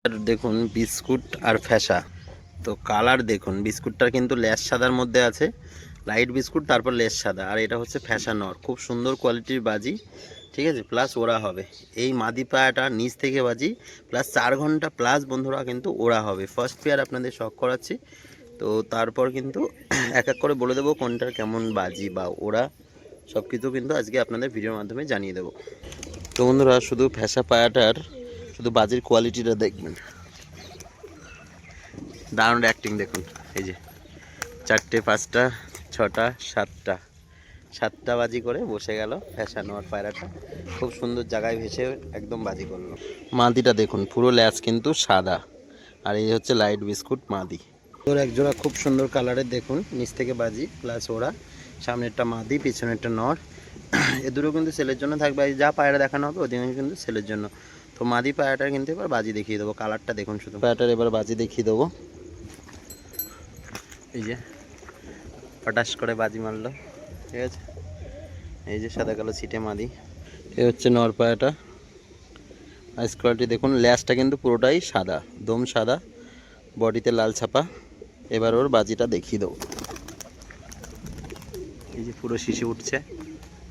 আর দেখুন বিস্কুট আর ফ্যাসা। তো কালার দেখুন, বিস্কুটটা কিন্তু লেস সাদার মধ্যে আছে, লাইট বিস্কুট, তারপর লেস সাদা। আর এটা হচ্ছে ফ্যাসা নর, খুব সুন্দর কোয়ালিটির বাজি, ঠিক আছে। প্লাস ওরা হবে এই মাদি পায়াটা নিচ থেকে বাজি, প্লাস 4 ঘন্টা প্লাস বন্ধুরা কিন্তু ওরা হবে। ফার্স্ট পেয়ার আপনাদের শখ করাচ্ছি, তো তারপর কিন্তু এক এক করে বলে দেবো কোনটার কেমন বাজি বা ওরা, সব কিছু কিন্তু আজকে আপনাদের ভিডিওর মাধ্যমে জানিয়ে দেবো। তো বন্ধুরা শুধু ফ্যাসা পায়াটার শুধু বাজির কোয়ালিটিটা দেখবেন, দারুণ অ্যাক্টিং দেখুন। এই যে 4টে 5টা 6টা 7টা বাজি করে বসে গেল ফ্যাশন ওয়ার পায়রাটা, খুব সুন্দর জায়গায় ভেসে একদম বাজি করলো। মাদিটা দেখুন পুরো ল্যাচ কিন্তু সাদা, আর এই হচ্ছে লাইট বিস্কুট মাদি। তোর একজোড়া খুব সুন্দর কালারের দেখুন, নিচ থেকে বাজি প্লাস ওরা, সামনেরটা মাদি পিছনেরটা নর। এ দুটো কিন্তু সেলের জন্য থাকবে, যা পায়রা দেখানো হবে অধিকাংশ কিন্তু সেলের জন্য। তো মাদি পায়রাটার কিন্তু এবার বাজি দেখিয়ে দেবো, কালারটা দেখুন শুধু। পায়রাটার এবার বাজি দেখিয়ে দেবো। এই যে পটাশ করে বাজি মারলো, ঠিক আছে। এই যে সাদা কালো ছিটে মাদি, এই হচ্ছে নর পায়রাটা। আইস কোয়ালিটি দেখুন, ল্যাসটা কিন্তু পুরোটাই সাদা, দম সাদা, বডিতে লাল ছাপা। এবার ওর বাজিটা দেখিয়ে দেবো। এই যে পুরো শিশি উঠছে,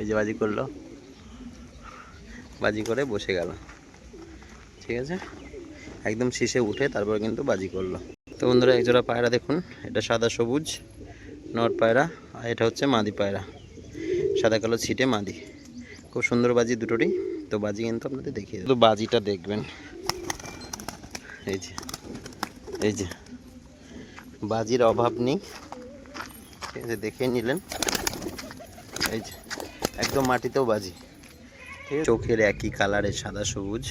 এই যে বাজি করলো, বাজি করে বসে গেল, ঠিক আছে। একদম শীষে উঠে তারপর কিন্তু বাজি করলো। তো বন্ধুরা একজোড়া পায়রা দেখুন, এটা সাদা সবুজ নর পায়রা, আর এটা হচ্ছে মাদি পায়রা, সাদা কালো ছিটে মাদি, খুব সুন্দর বাজি দুটোরই। তো বাজি কিন্তু আপনাদের দেখিয়ে দেবো, বাজিটা দেখবেন। এই যে এই যে বাজির অভাব নেই, ঠিক আছে, দেখে নিলেন। এই যে একদম মাটিতেও বাজি, ঠিক আছে। চোখের একই কালারের সাদা সবুজ,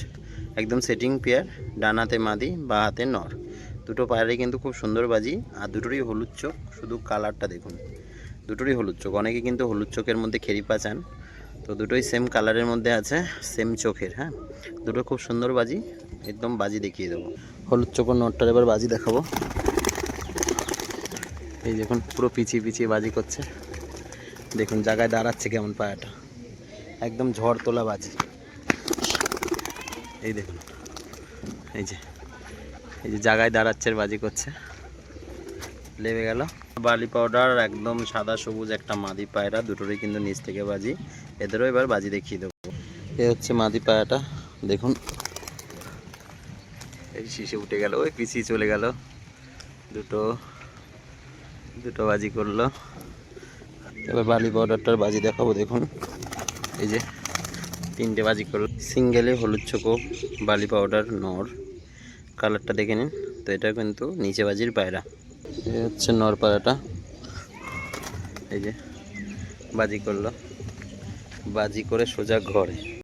একদম সেটিং পেয়ার, ডানাতে মাদি বা হাতে নর, দুটো পায়রাই কিন্তু খুব সুন্দর বাজি। আর দুটোরই হলুদ চোখ, শুধু কালারটা দেখুন, দুটোরই হলুদ চোখ। অনেকে কিন্তু হলুদ চোখের মধ্যে খেরিপা চান, তো দুটোই সেম কালারের মধ্যে আছে, সেম চোখের। হ্যাঁ, দুটো খুব সুন্দর বাজি, একদম বাজি দেখিয়ে দেবো। হলুদ চোখের নটটার এবার বাজি দেখাবো। এই দেখুন পুরো পিছিয়ে পিছিয়ে বাজি করছে, দেখুন জায়গায় দাঁড়াচ্ছে কেমন পায়াটা, একদম ঝড় তোলা বাজি। এই দেখুন, এই যে এই যে জায়গায় দাঁড়াচ্ছে বাজি করছে, লেবে গেল। বালি পাউডার একদম সাদা সবুজ একটা মাদি পায়রা, দুটোরই কিন্তু নিচ থেকে বাজি, এদেরও এবার বাজি দেখিয়ে দেবো। এ হচ্ছে মাদি পায়রাটা দেখুন, এই শীষে উঠে গেল, ওই পিছিয়ে চলে গেল, দুটো দুটো বাজি করলো। এবার বালি পাউডারটার বাজি দেখাবো, দেখুন এই যে 3টে বাজি করলো, সিঙ্গেলে হলুদ চোখো বালি পাউডার নর, কালারটা দেখে নিন। তো এটা কিন্তু নিচে বাজির পায়রা, এই হচ্ছে নর পায়রাটা। এই যে বাজি করলো, বাজি করে সোজা ঘরে।